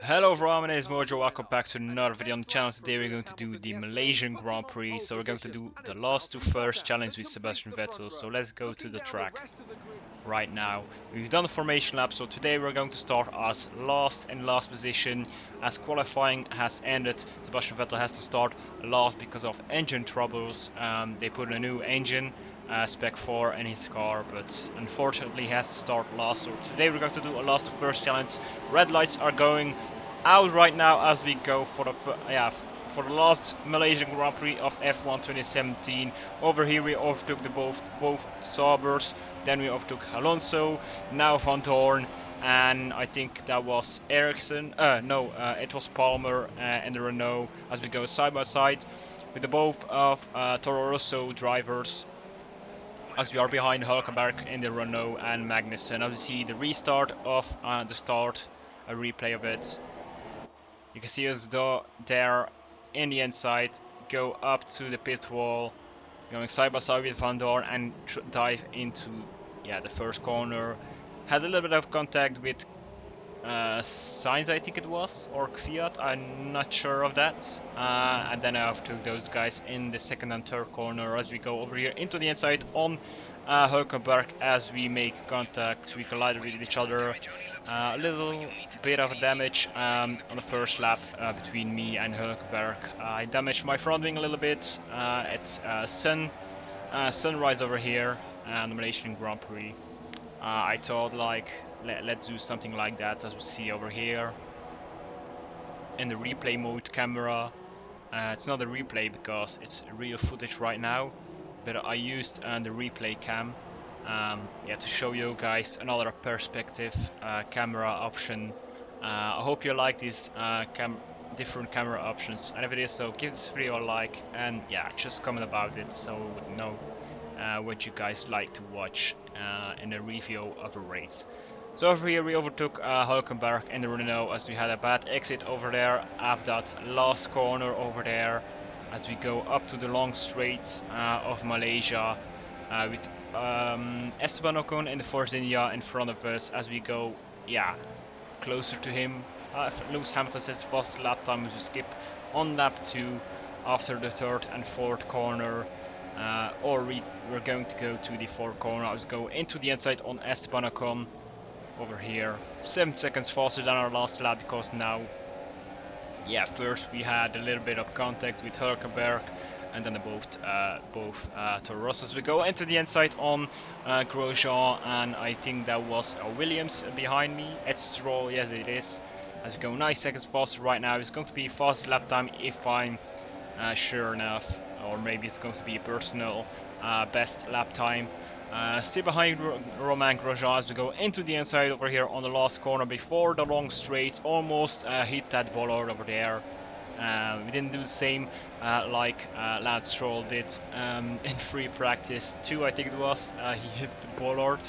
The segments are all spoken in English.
Hello everyone, my name is Mojo, welcome back to another video on the channel. Today we're going to do the Malaysian Grand Prix, so we're going to do the last two first challenge with Sebastian Vettel, so let's go to the track right now. We've done the formation lap, so today we're going to start as last position. As qualifying has ended, Sebastian Vettel has to start last because of engine troubles. They put a new engine, spec 4 in his car, but unfortunately he has to start last. So today we're going to do a last to first challenge. Red lights are going out right now as we go for the last Malaysian Grand Prix of F1 2017. Over here we overtook both Saubers, then we overtook Alonso, now Van Dorn, and I think that was Ericsson. It was Palmer and the Renault as we go side by side with the both of Toro Rosso drivers. As we are behind Hulkenberg in the Renault and Magnussen. As we see the restart of the start, a replay of it. You can see us there in the inside, go up to the pit wall, going side by side with Van Dorn and dive into the first corner. Had a little bit of contact with Sainz, I think it was, or Kvyat, I'm not sure of that. And then I overtook those guys in the second and third corner as we go over here into the inside on Hulkenberg as we make contact. We collided with each other. A little bit of damage on the first lap between me and Hulkenberg. I damaged my front wing a little bit. It's sunrise over here on the Malaysian Grand Prix. I thought like let's do something like that as we see over here in the replay mode camera. It's not a replay because it's real footage right now, but I used the replay cam to show you guys another perspective camera option. I hope you like these different camera options, and if it is so, give this video a like and just comment about it so we would know what you guys like to watch in a review of a race. So over here we overtook Hulkenberg in the Renault as we had a bad exit over there after that last corner over there as we go up to the long straights of Malaysia with Esteban Ocon in the Force India in front of us as we go closer to him. Lewis Hamilton says fast lap time as we skip on lap 2 after the third and fourth corner. We're going to go to the fourth corner. I was go into the inside on Esteban Ocon over here. 7 seconds faster than our last lap because now, first we had a little bit of contact with Hulkenberg and then both Toro Rossos. We go into the inside on Grosjean, and I think that was Williams behind me. It's Stroll, yes it is. As we go 9 seconds faster right now, it's going to be fastest lap time if I'm sure enough, or maybe it's going to be a personal best lap time. Still behind Romain Grosjean as we go into the inside over here on the last corner before the long straight. Almost hit that bollard over there. We didn't do the same like Lance Stroll did in free practice 2, I think it was. He hit the bollard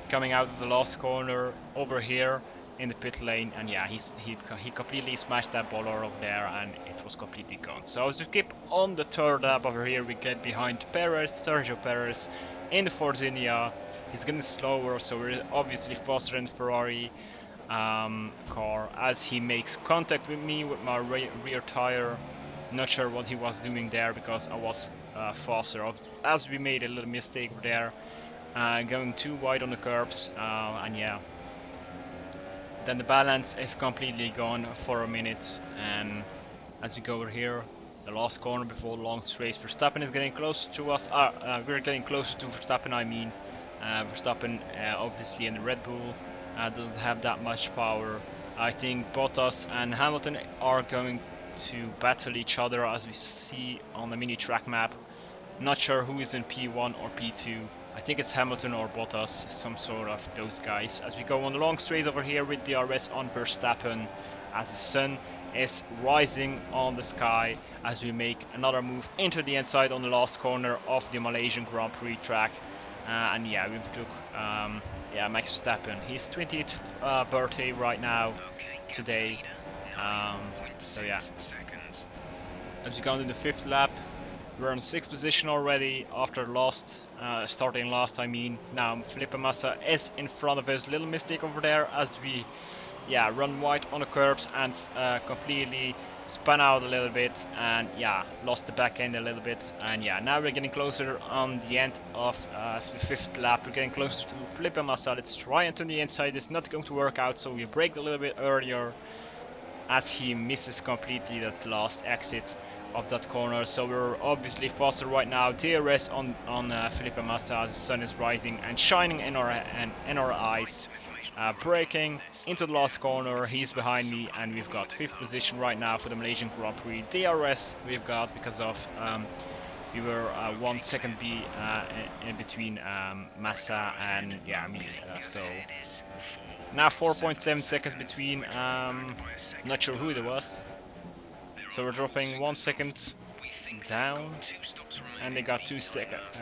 coming out of the last corner over here in the pit lane, and he completely smashed that bollard over there and it was completely gone. So as we skip on the third lap over here, we get behind Sergio Perez in the Force India. He's getting slower, so we're obviously faster than the Ferrari car as he makes contact with me with my rear tire. Not sure what he was doing there because I was faster, as we made a little mistake there, going too wide on the curbs, then the balance is completely gone for a minute. And as we go over here, the last corner before the long straight, Verstappen is getting closer to us. We're getting closer to Verstappen, I mean. Verstappen obviously in the Red Bull doesn't have that much power. I think Bottas and Hamilton are going to battle each other as we see on the mini track map. Not sure who is in P1 or P2. I think it's Hamilton or Bottas, some sort of those guys. As we go on the long straight over here with DRS on Verstappen as the sun is rising on the sky as we make another move into the inside on the last corner of the Malaysian Grand Prix track. We took Max Verstappen. His 20th birthday right now, today. As we go into the 5th lap, we're in 6th position already after starting last. I mean, now Felipe Massa is in front of us. Little mistake over there as we yeah, run wide on the curbs and completely spun out a little bit, and yeah, lost the back end a little bit. And yeah, now we're getting closer on the end of the 5th lap. We're getting closer to Felipe Massa. Let's try it on the inside. It's not going to work out, so we brake a little bit earlier as he misses completely that last exit of that corner. So we're obviously faster right now. DRS on Felipe Massa. The sun is rising and shining in our eyes. Braking into the last corner, he's behind me, and we've got 5th position right now for the Malaysian Grand Prix. DRS we've got because of we were 1 second in between Massa and yeah me. So now 4.7 seconds between. Not sure who it was. So we're dropping 1 second down, and they got 2 seconds.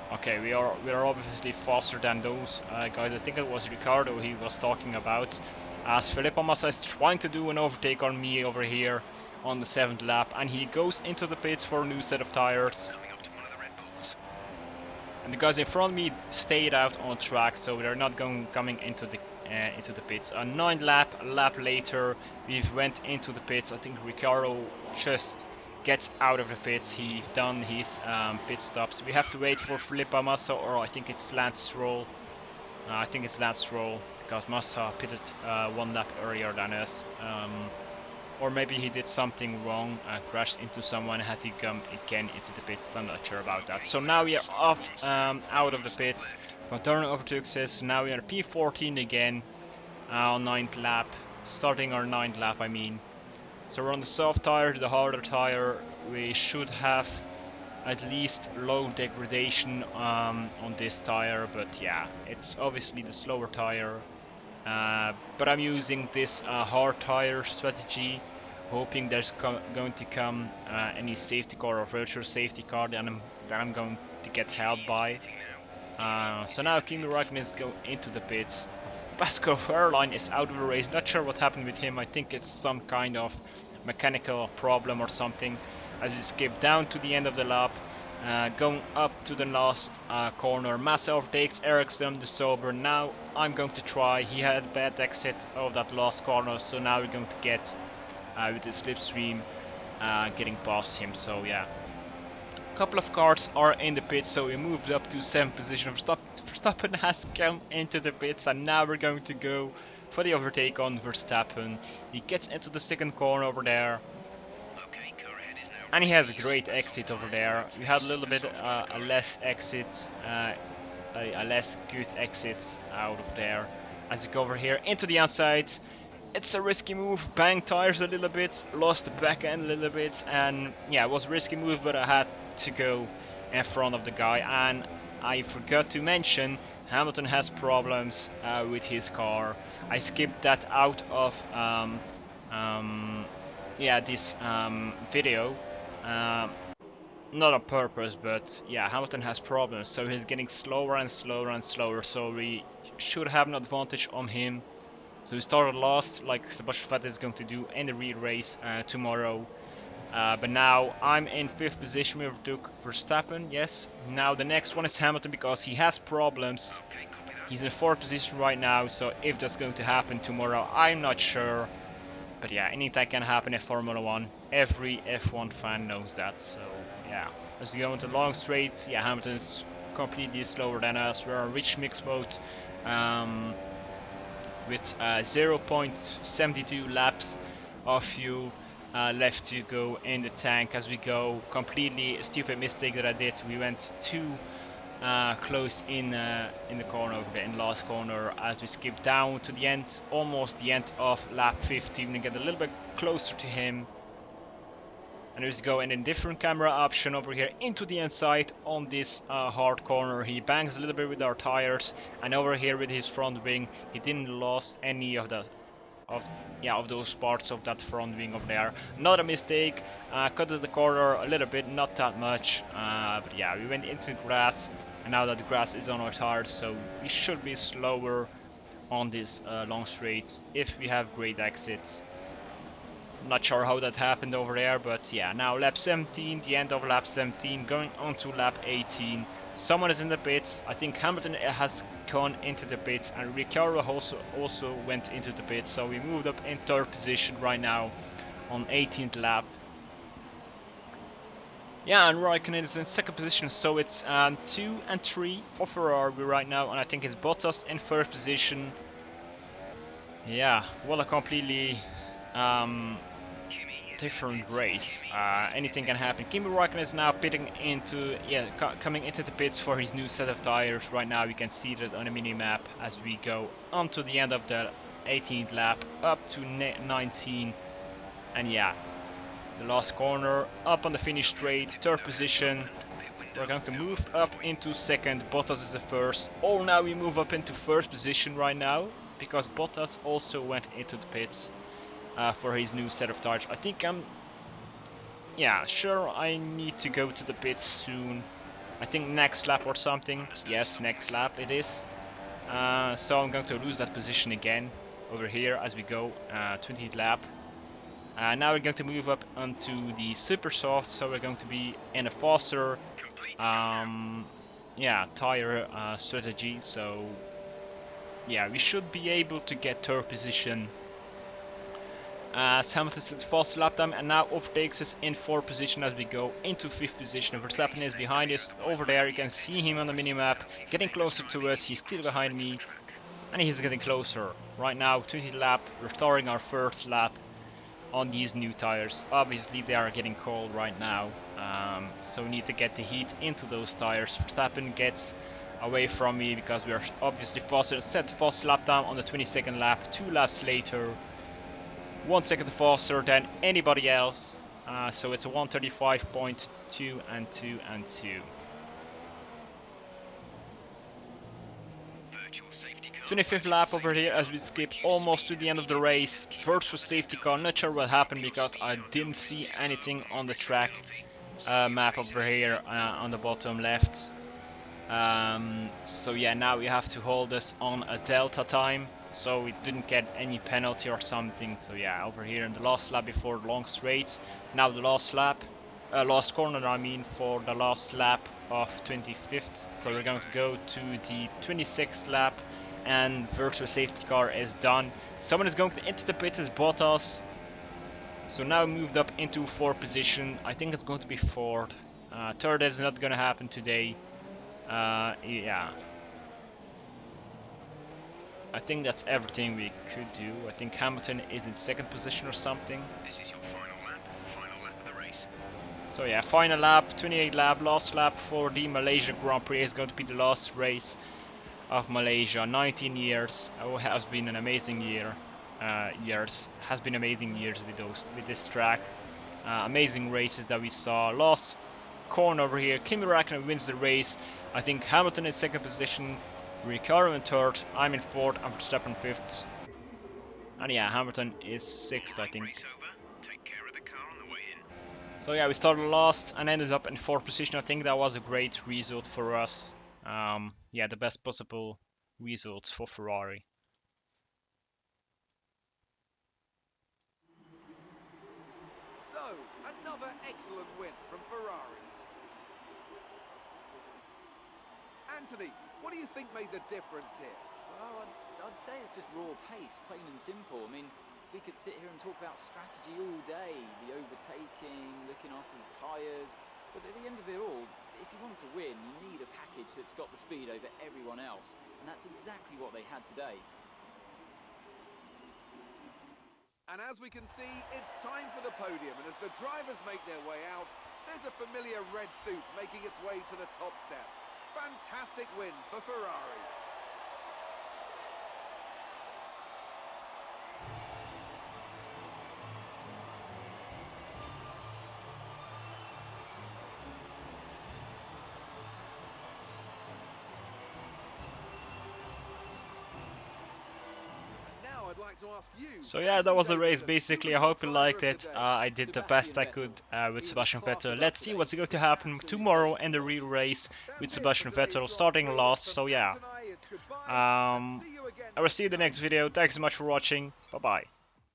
Okay, we are obviously faster than those guys. I think it was Ricardo he was talking about. As Felipe Massa is trying to do an overtake on me over here on the 7th lap, and he goes into the pits for a new set of tires. And the guys in front of me stayed out on track, so they're not coming into the pits. A 9th lap, a lap later, we've went into the pits. I think Ricardo just gets out of the pits. He's done his pit stops. We have to wait for Felipe Massa, or I think it's Lance Stroll. I think it's Lance Stroll, because Massa pitted 1 lap earlier than us. Or maybe he did something wrong, crashed into someone, had to come again into the pits. I'm not sure about that. So now we are off out of the pits. Turn overtook us. Now we are P14 again on 9th lap, starting our 9th lap I mean. So we're on the soft tire, the harder tire. We should have at least low degradation on this tire, but yeah, it's obviously the slower tire. But I'm using this hard tire strategy, hoping there's going to come any safety car or virtual safety car that I'm going to get held by. So now Kimi Räikkönen is going into the pits. Pascal Wehrlein is out of the race. Not sure what happened with him. I think it's some kind of mechanical problem or something. As we skip down to the end of the lap, going up to the last corner. Massa overtakes Ericsson, the sober. Now I'm going to try. He had a bad exit of that last corner, so now we're going to get with the slipstream getting past him. So yeah, a couple of cars are in the pits, so we moved up to 7th position. Verstappen has come into the pits, and now we're going to go for the overtake on Verstappen. He gets into the 2nd corner over there, and he has a great exit over there. We had a little bit a less exit, a less good exit out of there. As we go over here into the outside, it's a risky move. Bang tires a little bit, lost the back end a little bit, and yeah, it was a risky move, but I had to go in front of the guy. And I forgot to mention, Hamilton has problems with his car. I skipped that out of this video. Not on purpose, but yeah, Hamilton has problems, so he's getting slower and slower and slower, so we should have an advantage on him. So we started last, like Sebastian Vettel is going to do in the real race tomorrow. But now I'm in 5th position. We took Verstappen, yes. Now the next one is Hamilton, because he has problems. He's in 4th position right now, so if that's going to happen tomorrow, I'm not sure. But yeah, anything can happen in Formula 1. Every F1 fan knows that. So yeah, as we go into long straight, yeah, Hamilton's completely slower than us. We're on rich mix mode with 0.72 laps of fuel left to go in the tank as we go. Completely stupid mistake that I did. We went too close in the corner over there, in the last corner, as we skip down to the end, almost the end of lap 15, and get a little bit closer to him. And we go in a different camera option over here into the inside on this hard corner. He bangs a little bit with our tires, and over here with his front wing, he didn't lost any of the of those parts of that front wing over there. Not a mistake. Cut the corner a little bit, not that much, but yeah, we went into the grass, and now that the grass is on our tires, so we should be slower on this long straight if we have great exits. Not sure how that happened over there, but yeah, now lap 17, the end of lap 17, going on to lap 18. Someone is in the pits. I think Hamilton has Ocon into the pits, and Ricciardo also went into the pits. So we moved up in third position right now on 18th lap. Yeah, and Raikkonen is in second position, so it's 2 and 3 for Ferrari right now, and I think it's Bottas in first position. Yeah, well, a completely different race. Anything can happen. Kimi Raikkonen is now pitting into, coming into the pits for his new set of tires. Right now, you can see that on the mini map as we go onto the end of the 18th lap, up to 19, and yeah. The last corner, up on the finish straight, third position. We're going to move up into second, Bottas is the first. Oh, now we move up into first position right now, because Bottas also went into the pits for his new set of tires. I think sure I need to go to the pits soon. I think next lap or something. Yes, next lap it is. So I'm going to lose that position again over here as we go 20th lap. Now we're going to move up onto the super soft, so we're going to be in a faster tire strategy. So yeah, we should be able to get third position as Hamilton's fast lap time, and now overtakes us in fourth position as we go into fifth position. Verstappen is behind us over there. You can see him on the minimap getting closer to us. He's still behind me, and he's getting closer. Right now, 20th lap, we're starting our first lap on these new tires. Obviously they are getting cold right now, so we need to get the heat into those tires. Verstappen gets away from me because we are obviously faster. Set fast lap down on the 22nd lap, 2 laps later, 1 second faster than anybody else, so it's a 135.2 and 2 and 2. 25th lap over here as we skip almost to the end of the race. First for safety car, not sure what happened because I didn't see anything on the track map over here on the bottom left. So yeah, now we have to hold us on a delta time, so we didn't get any penalty or something. So yeah, over here in the last lap before the long straights. Now the last lap, last corner I mean, for the last lap of 25th. So we're going to go to the 26th lap, and virtual safety car is done. Someone is going to enter the pits as Bottas. So now moved up into fourth position. I think it's going to be fourth. Third is not going to happen today. Yeah. I think that's everything we could do. I think Hamilton is in second position or something. This is your final lap of the race. So yeah, final lap, 28th lap, last lap for the Malaysian Grand Prix is going to be the last race of Malaysia. 19 years. Oh, has been an amazing year. Has been amazing years with this track. Amazing races that we saw. Last corner over here, Kimi Raikkonen wins the race. I think Hamilton in second position, Ricciardo in third, I'm in fourth, and Verstappen fifth. And yeah, Hamilton is sixth, I think. Take care of the car on the way in. So yeah, we started last and ended up in fourth position. I think that was a great result for us. Yeah, the best possible results for Ferrari. So, another excellent win from Ferrari. Anthony, what do you think made the difference here? Well, I'd say it's just raw pace, plain and simple. I mean, we could sit here and talk about strategy all day, the overtaking, looking after the tyres, but at the end of it all, if you want to win, you need a package that's got the speed over everyone else, and that's exactly what they had today. And as we can see, it's time for the podium, and as the drivers make their way out, there's a familiar red suit making its way to the top step. Fantastic win for Ferrari. So yeah, that was the race basically. I hope you liked it. I did the best I could with Sebastian Vettel. Let's see what's going to happen tomorrow in the real race with Sebastian Vettel starting last. So yeah, I will see you in the next video. Thanks so much for watching. Bye bye.